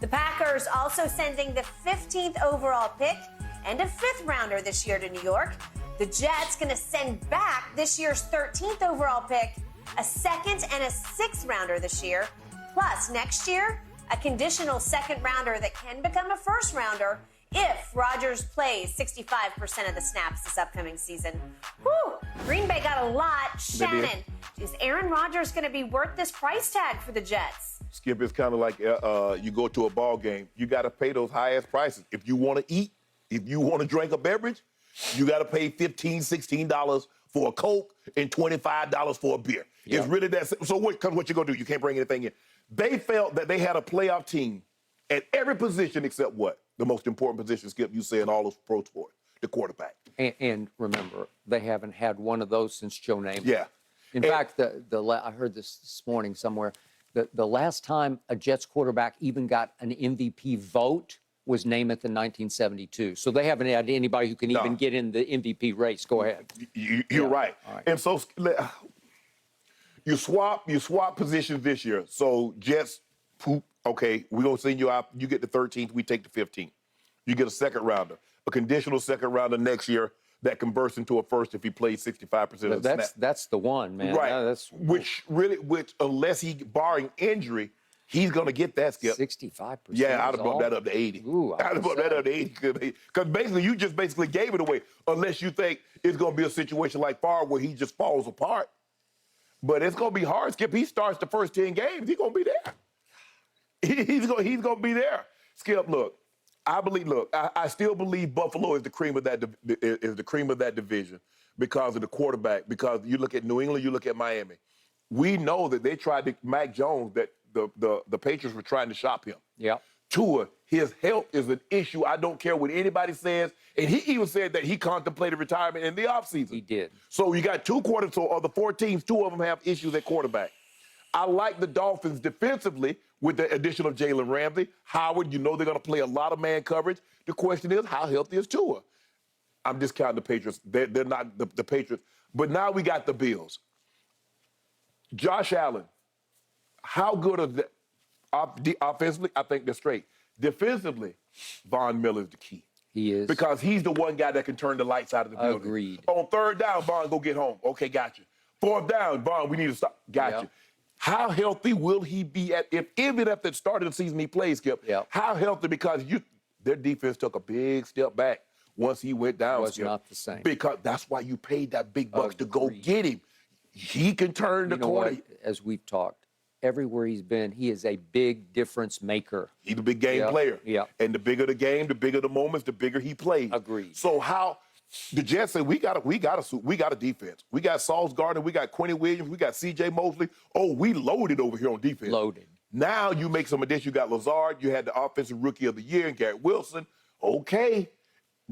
The Packers also sending the 15th overall pick and a 5th rounder this year to New York. The Jets going to send back this year's 13th overall pick, a 2nd and a 6th rounder this year. Plus, next year, a conditional 2nd rounder that can become a 1st rounder if Rodgers plays 65% of the snaps this upcoming season. Whew! Green Bay got a lot. Shannon, is Aaron Rodgers going to be worth this price tag for the Jets? Skip, it's kind of like you go to a ball game. You got to pay those high-ass prices. If you want to eat, if you want to drink a beverage, you got to pay $15, $16 for a Coke and $25 for a beer. Yep. It's really that simple. So what you going to do? You can't bring anything in. They felt that they had a playoff team at every position except what? The most important position, Skip, you say in all of pro sports, the quarterback. And remember, they haven't had one of those since Joe Namath. Yeah. In fact, I heard this morning somewhere, the last time a Jets quarterback even got an MVP vote was Namath in 1972. So they haven't had anybody who can even get in the MVP race. Go ahead. You're right. And so you swap positions this year. So Jets, okay, we're going to send you out. You get the 13th, we take the 15th. You get a 2nd rounder, a conditional 2nd rounder next year that converts into a 1st if he plays 65% of the snaps. That's the one, man. Right. Which unless he, barring injury, he's going to get that, Skip. 65%. Yeah, I'd have bumped that up to 80. Ooh, I'd have bumped that up to 80. Because basically, you just gave it away, unless you think it's going to be a situation like Favre where he just falls apart. But it's going to be hard, Skip. He starts the first 10 games. He's going to be there. He's going to be there. Skip, look, I still believe Buffalo is the cream of that division because of the quarterback. Because you look at New England, you look at Miami. We know that they tried to Mac Jones, that the Patriots were trying to shop him. Yeah. Tua, his health is an issue. I don't care what anybody says. And he even said that he contemplated retirement in the offseason. He did. So you got 2 quarters, so of the 4 teams, 2 of them have issues at quarterback. I like the Dolphins defensively with the addition of Jalen Ramsey. Howard, you know they're going to play a lot of man coverage. The question is, how healthy is Tua? I'm discounting the Patriots. They're not the Patriots. But now we got the Bills. Josh Allen, how good are they? Offensively, I think they're straight. Defensively, Von Miller is the key. He is. Because he's the one guy that can turn the lights out of the building. Agreed. On 3rd down, Von, go get home. Okay, got you. 4th down, Von, we need to stop. Got you. How healthy will he be even at the start of the season he plays, Skip? Yep. How healthy? Because their defense took a big step back once he went down. It was Skip. not the same. Because that's why you paid that big bucks to go get him. He can turn the corner. What? As we've talked, everywhere he's been, he is a big difference maker. He's a big game player. Yeah. And the bigger the game, the bigger the moments, the bigger he plays. Agreed. So how the Jets say we got a defense. We got Sauce Gardner, we got Quentin Williams, we got C.J. Mosley. Oh, we loaded over here on defense. Loaded. Now you make some additions. You got Lazard. You had the offensive rookie of the year, and Garrett Wilson. Okay.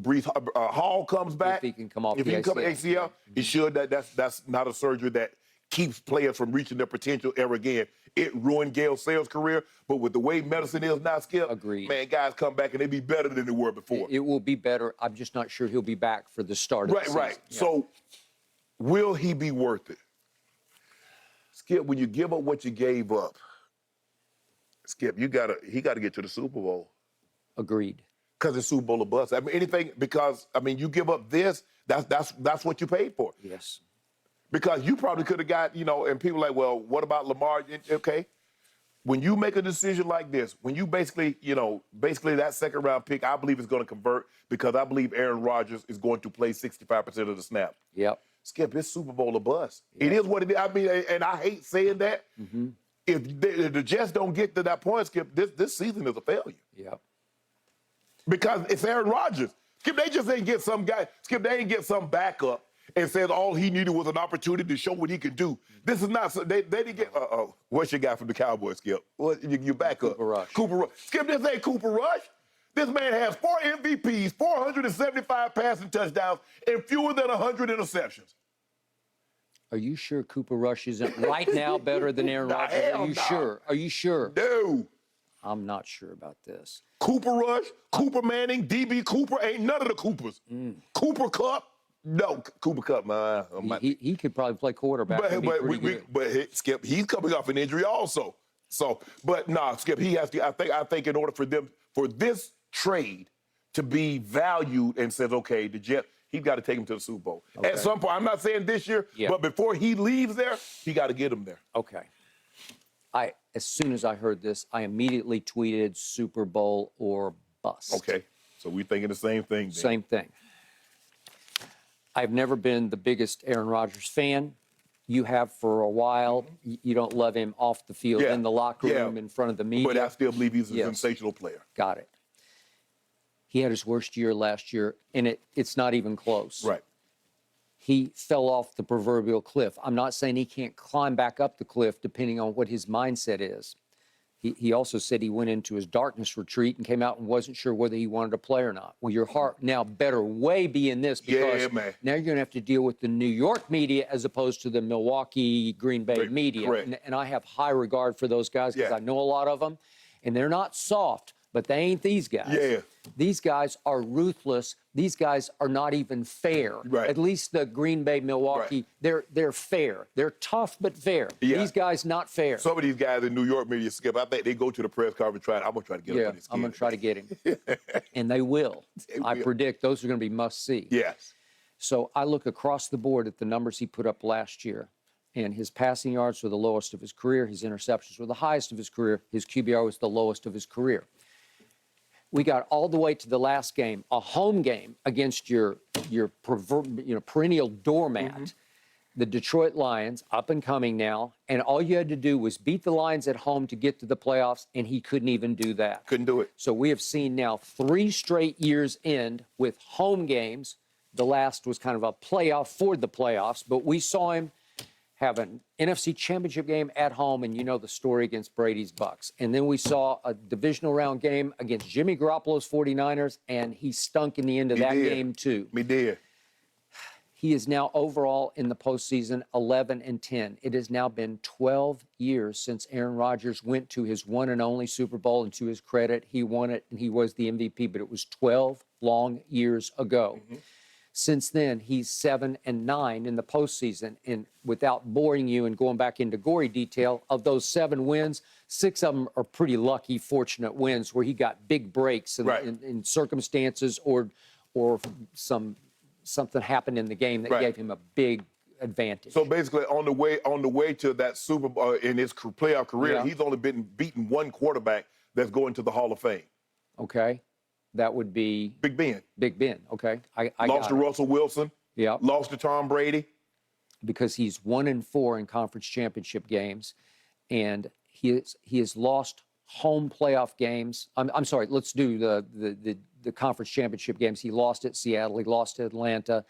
Brees Hall comes back. If he can come off the ACL, he should. That's not a surgery that keeps players from reaching their potential ever again. It ruined Gale Sayers' career, but with the way medicine is now, Skip, agreed. Man, guys come back and they be better than they were before. It will be better. I'm just not sure he'll be back for the start of the season. Right. Yeah. So, will he be worth it? Skip, when you give up what you gave up, Skip, he got to get to the Super Bowl. Agreed. Because it's Super Bowl or bust. I mean, you give up this, that's what you paid for. Yes. Because you probably could have got, and people are like, well, what about Lamar? Okay. When you make a decision like this, when you basically that 2nd round pick, I believe is going to convert because I believe Aaron Rodgers is going to play 65% of the snap. Yep. Skip, it's Super Bowl or bust. Yep. It is what it is. I mean, and I hate saying that. Mm-hmm. If the Jets don't get to that point, Skip, this season is a failure. Yep. Because it's Aaron Rodgers. Skip, they just ain't get some guy. Skip, they ain't get some backup and said all he needed was an opportunity to show what he could do. This is not, they didn't get, what's your guy from the Cowboys, Skip? What, your backup? Cooper Rush. Skip, this ain't Cooper Rush. This man has 4 MVPs, 475 passing touchdowns, and fewer than 100 interceptions. Are you sure Cooper Rush isn't right now better than Aaron Rodgers? Are you sure? Are you sure? No. I'm not sure about this. Cooper Rush, Cooper Manning, DB Cooper, ain't none of the Coopers. Cooper Kupp, no, Cooper Kupp, man. He could probably play quarterback. But Skip, he's coming off an injury also. So, but nah, Skip, he has to. I think in order for this trade to be valued and says, okay, the Jets, he's got to take him to the Super Bowl. Okay. At some point, I'm not saying this year, but before he leaves there, he got to get him there. Okay. As soon as I heard this, I immediately tweeted Super Bowl or bust. Okay. So we're thinking the same thing. Then. Same thing. I've never been the biggest Aaron Rodgers fan. You have for a while. You don't love him off the field, in the locker room, in front of the media. But I still believe he's a sensational player. Got it. He had his worst year last year, and it's not even close. Right. He fell off the proverbial cliff. I'm not saying he can't climb back up the cliff depending on what his mindset is. He also said he went into his darkness retreat and came out and wasn't sure whether he wanted to play or not. Well, your heart now better way be in this because now you're going to have to deal with the New York media as opposed to the Milwaukee, Green Bay media. Correct. And I have high regard for those guys because I know a lot of them. And they're not soft, but they ain't these guys. Yeah. These guys are ruthless. These guys are not even fair. Right. At least the Green Bay, Milwaukee, they're fair. They're tough but fair. Yeah. These guys not fair. Some of these guys in New York media, Skip, I think they go to the press conference trying. I'm gonna try to get him on his skin. I'm gonna try to get him, and they will. I predict those are gonna be must see. Yes. So I look across the board at the numbers he put up last year, and his passing yards were the lowest of his career. His interceptions were the highest of his career. His QBR was the lowest of his career. We got all the way to the last game, a home game against your perennial doormat, the Detroit Lions, up and coming now, and all you had to do was beat the Lions at home to get to the playoffs, and he couldn't even do that. Couldn't do it. So we have seen now 3 straight years end with home games. The last was kind of a playoff for the playoffs, but we saw him have an NFC Championship game at home, and you know the story against Brady's Bucks. And then we saw a divisional round game against Jimmy Garoppolo's 49ers, and he stunk in the end of that game too. Me did. He is now overall in the postseason 11-10. It has now been 12 years since Aaron Rodgers went to his one and only Super Bowl, and to his credit, he won it and he was the MVP, but it was 12 long years ago. Since then, he's 7-9 in the postseason. And without boring you and going back into gory detail, of those 7 wins, 6 of them are pretty lucky, fortunate wins where he got big breaks in circumstances or something happened in the game that gave him a big advantage. So basically, on the way to that Super Bowl in his playoff career, he's only been beaten one quarterback that's going to the Hall of Fame. Okay. That would be Big Ben. Big Ben. Okay, I lost to Russell Wilson. Yeah. Lost to Tom Brady. Because he's 1-4 in conference championship games, and he has lost home playoff games. I'm sorry. Let's do the conference championship games. He lost at Seattle. He lost to Atlanta.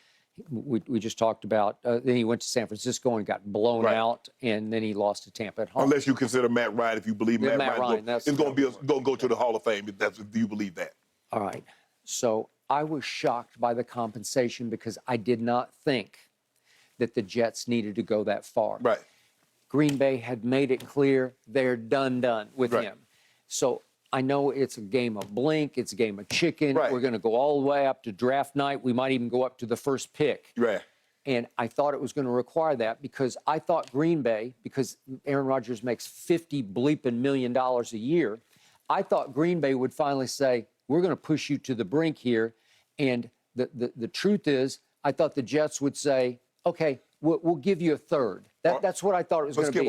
We just talked about. Then he went to San Francisco and got blown out, and then he lost to Tampa at home. Unless you consider Matt Ryan, if you believe Matt Ryan is going to go to the Hall of Fame, if you believe that. All right. So I was shocked by the compensation because I did not think that the Jets needed to go that far. Right. Green Bay had made it clear they're done with him. So I know it's a game of blink. It's a game of chicken. We're going to go all the way up to draft night. We might even go up to the first pick. Right. And I thought it was going to require that because I thought Green Bay, because Aaron Rodgers makes $50 million a year, I thought Green Bay would finally say, we're going to push you to the brink here. And the truth is, I thought the Jets would say, okay, we'll give you a third. That's what I thought it was going to be.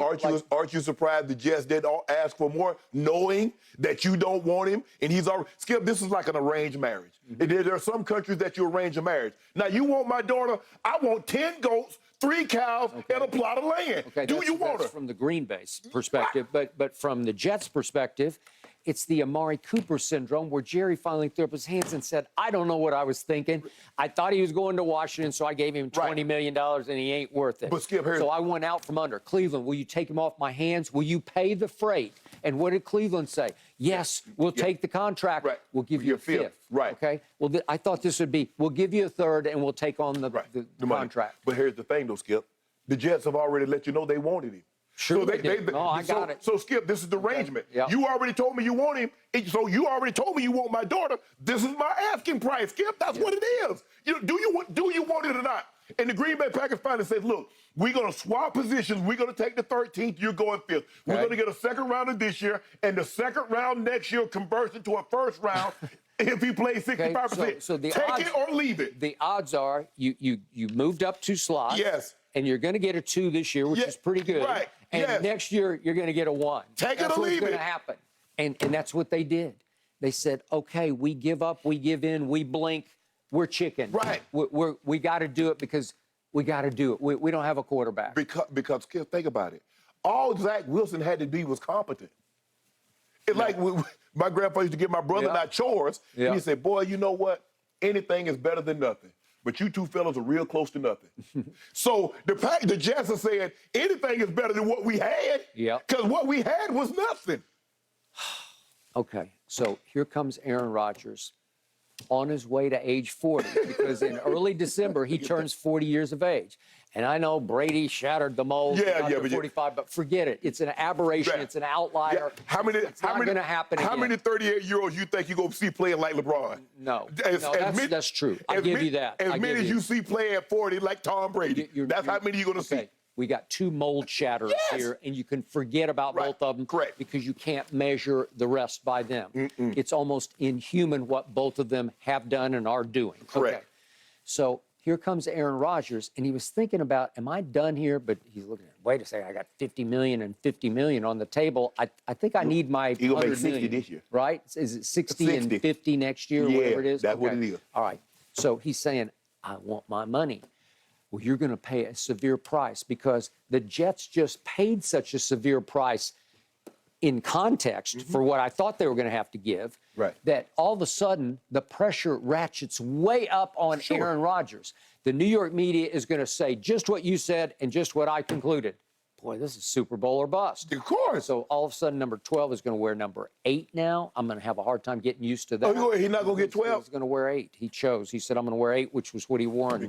Aren't you surprised the Jets didn't ask for more, knowing that you don't want him? And he's already, Skip, this is like an arranged marriage. There are some countries that you arrange a marriage. Now, you want my daughter, I want 10 goats, 3 cows, and a plot of land. Okay, Do you want her? From the Green Bay perspective, but from the Jets' perspective, it's the Amari Cooper syndrome where Jerry finally threw up his hands and said, I don't know what I was thinking. I thought he was going to Washington, so I gave him $20 million, and he ain't worth it. But Skip, so I went out from under. Cleveland, will you take him off my hands? Will you pay the freight? And what did Cleveland say? Yes, we'll take the contract. We'll give you a fifth. Okay? Well, I thought this would be, we'll give you a third, and we'll take on the contract. But here's the thing, though, Skip. The Jets have already let you know they wanted him. Sure, I got it. So, Skip, this is the arrangement. You already told me you want him, so you already told me you want my daughter. This is my asking price, Skip. That's what it is. Do you want it or not? And the Green Bay Packers finally said, look, we're going to swap positions. We're going to take the 13th. You're going 5th. We're going to get a second rounder this year, and the second round next year converts into a first round if he plays 65%. Okay, so the take odds, it or leave it. The odds are you moved up 2 slots. Yes. And you're going to get a 2 this year, which is pretty good. Right. And next year, you're going to get a 1. Take that's it or what's leave going it. to happen. And that's what they did. They said, okay, we give up, we give in, we blink, we're chicken. Right. We got to do it because we got to do it. We don't have a quarterback. Because think about it. All Zach Wilson had to be was competent. It's like my grandpa used to give my brother and I chores, and he said, boy, you know what? Anything is better than nothing. But you two fellas are real close to nothing. So the Jets are saying anything is better than what we had. Because what we had was nothing. Okay, so here comes Aaron Rodgers on his way to age 40 because in early December he turns 40 years of age. And I know Brady shattered the mold at 45, but forget it. It's an aberration. It's an outlier. It's not going to happen again. How many 38-year-olds you think you're going to see playing like LeBron? No, that's true. I give you that. As many as you see playing at 40 like Tom Brady. That's how many you're going to see. We got 2 mold shatterers here, and you can forget about both of them because you can't measure the rest by them. It's almost inhuman what both of them have done and are doing. Correct. Okay. So here comes Aaron Rodgers, and he was thinking about, am I done here? But he's looking at, wait a second, I got $50 million and $50 million on the table. I think I need my He'll make 60 million this year. Right? Is it 60 and 50 next year, whatever it is? That's what it is. All right. So he's saying, I want my money. Well, you're going to pay a severe price because the Jets just paid such a severe price in context for what I thought they were going to have to give, that all of a sudden the pressure ratchets way up on Aaron Rodgers. The New York media is going to say just what you said and just what I concluded. Boy, this is Super Bowl or bust. Of course. So all of a sudden, number 12 is going to wear number 8 now. I'm going to have a hard time getting used to that. Oh, he's not going to get 12? He's going to wear 8. He chose. He said, I'm going to wear 8, which was what he wore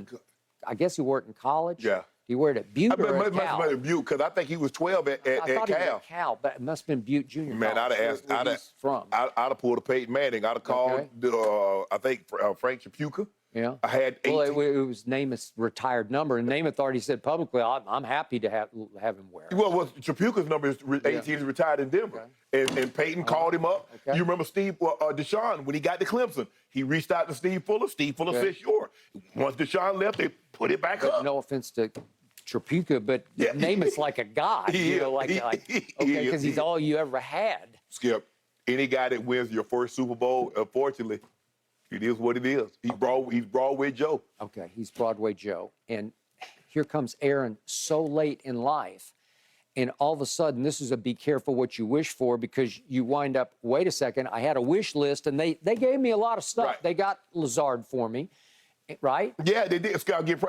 I guess he wore it in college. Yeah. He wore it at Butte or at Cal? It must have been at Butte, because I think he was 12 at I thought Cal. He was at Cal, but it must have been Butte Junior Man, College. I'd have pulled a Peyton Manning. I'd have called, I think, Frank Shapuka. Yeah. I had 18. Well, it was Namath's retired number, and Namath already said publicly, I'm happy to have him wear it. Well, Shapuka's number is 18 is retired in Denver. And Peyton called him up. You remember Steve Deshaun, when he got to Clemson, he reached out to Steve Fuller. Steve Fuller said, sure. Once Deshaun left, they put it back up. No offense to Shapuka, but Namath's like a god. Because he's all you ever had. Skip, any guy that wins your first Super Bowl, unfortunately, it is what it is. He's Broadway Joe. Okay, he's Broadway Joe. And here comes Aaron so late in life. And all of a sudden, this is a be careful what you wish for, because you wind up, wait a second, I had a wish list, and they gave me a lot of stuff. Right. They got Lazard for me, right? Yeah, they did. Scott, get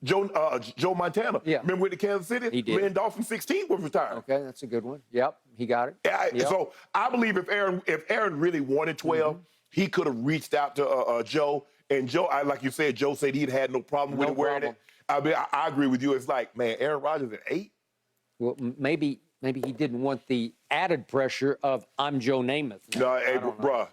Joe Montana. Yeah. Remember with the Kansas City? He did. Dolphin 16 was retired. Okay, that's a good one. Yep, he got it. Yep. So I believe if Aaron really wanted 12, he could have reached out to Joe. And Joe, like you said, Joe said he'd had no problem with wearing it. I mean, I agree with you. It's like, man, Aaron Rodgers at 8? Well, maybe he didn't want the added pressure of I'm Joe Namath. No, hey, bruh,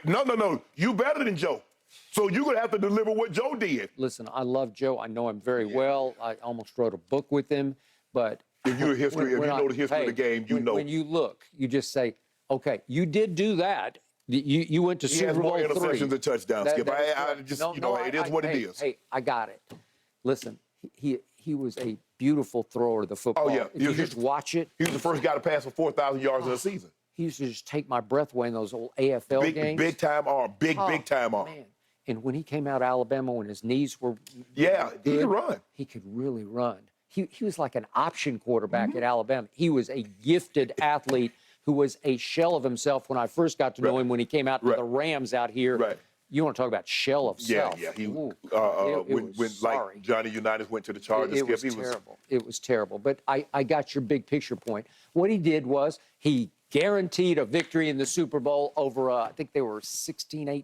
no, you better than Joe. So you're going to have to deliver what Joe did. Listen, I love Joe. I know him very well. I almost wrote a book with him. But if you know the history of the game, you know. When you look, you just say, okay, you did do that. You went to Super Bowl 3. He has more interceptions and touchdowns, Skip. It is what it is. Hey, I got it. Listen, he was a beautiful thrower of the football. Oh, yeah. If you just watch it. He was the first guy to pass for 4,000 yards in a season. He used to just take my breath away in those old AFL games. Big time arm. Big time arm. Man. And when he came out of Alabama, when his knees were he could run. He could really run. He was like an option quarterback at Alabama. He was a gifted athlete who was a shell of himself when I first got to know him when he came out to the Rams out here. Right. You want to talk about shell of self. Yeah. When like Johnny Unitas went to the Chargers, it was terrible. It was terrible. But I got your big picture point. What he did was he guaranteed a victory in the Super Bowl over, I think they were 16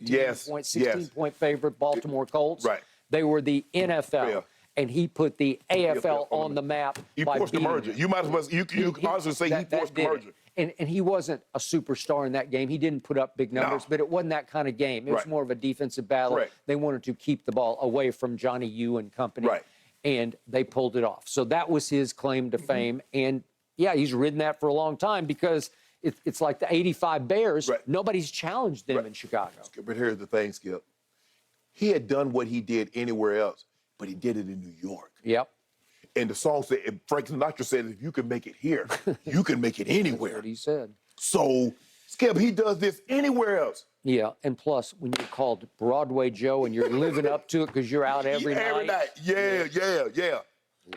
point favorite Baltimore Colts. Right. They were the NFL. Yeah. And he put the AFL on the map. He forced the merger. You might as well, you can honestly say he forced the merger. And he wasn't a superstar in that game. He didn't put up big numbers, but it wasn't that kind of game. It was more of a defensive battle. Correct. They wanted to keep the ball away from Johnny U and company. Right. And they pulled it off. So that was his claim to fame. And, yeah, he's ridden that for a long time because it's like the 85 Bears. Right. Nobody's challenged them in Chicago. But here's the thing, Skip. He had done what he did anywhere else, but he did it in New York. Yep. And the song said, Frank Sinatra said, if you can make it here, you can make it anywhere. That's what he said. So, Skip, he does this anywhere else. Yeah, and plus, when you're called Broadway Joe and you're living up to it because you're out every night. Every night. Yeah.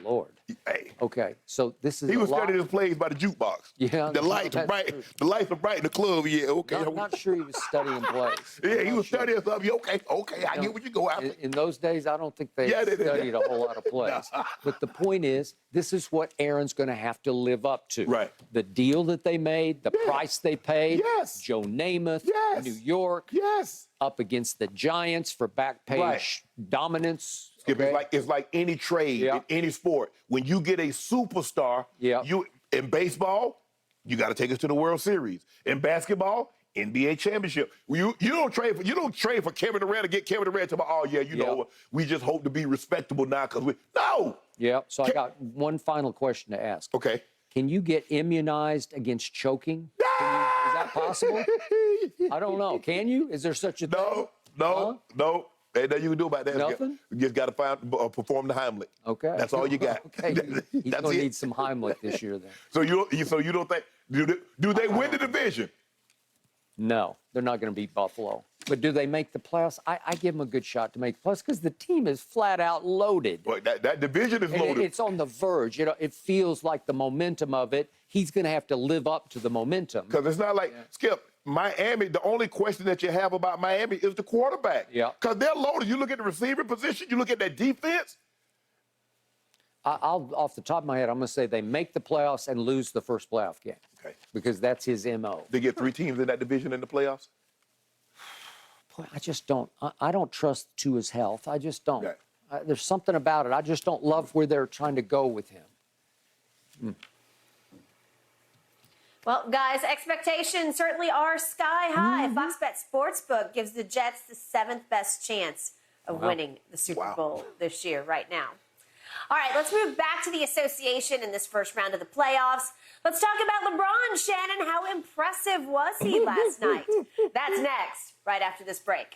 Lord. Hey. Okay, so this is He was studying his plays by the jukebox. Yeah, The lights are bright. true. The lights are bright in the club. Yeah, okay. I'm not sure he was studying plays. Yeah, he I'm was not sure. studying something. Okay. I get what you go after. In those days, I don't think they Yeah, they did. studied a whole lot of plays. But the point is, this is what Aaron's going to have to live up to. Right. The deal that they made, the price they paid. Yes. Joe Namath, Yes. New York, Yes. up against the Giants for back page Right. dominance. Skip, okay? it's like any trade Yeah. in any sport. When you get a superstar, Yeah. you in baseball, you got to take us to the World Series. In basketball, NBA championship. You don't trade for Kevin Durant to get Kevin Durant to know, we just hope to be respectable now because no. Yeah. So I got one final question to ask. Okay. Can you get immunized against choking? Is that possible? I don't know. Can you? Is there such a thing? No. Ain't nothing you can do about that. Nothing? You just got to perform the Heimlich. Okay. That's all you got. Okay. He's That's going to it. need some Heimlich this year then. So you don't think do they win the division? No, they're not going to beat Buffalo. But do they make the playoffs? I give them a good shot to make the playoffs because the team is flat out loaded. But that division is And loaded. it's on the verge. It feels like the momentum of it. He's going to have to live up to the momentum. Because it's not like, Skip, Miami, the only question that you have about Miami is the quarterback. Yeah. Because they're loaded. You look at the receiver position, you look at that defense. I'll off the top of my head, I'm going to say they make the playoffs and lose the first playoff game. Okay. Because that's his MO. They get 3 teams in that division in the playoffs. Boy, I just don't. I don't trust Tua's health. I just don't. Right. There's something about it. I just don't love where they're trying to go with him. Well, guys, expectations certainly are sky high. Fox Bet Sportsbook gives the Jets the 7th best chance of winning the Super Bowl this year right now. All right, let's move back to the association in this first round of the playoffs. Let's talk about LeBron. Shannon, how impressive was he last night? That's next, right after this break.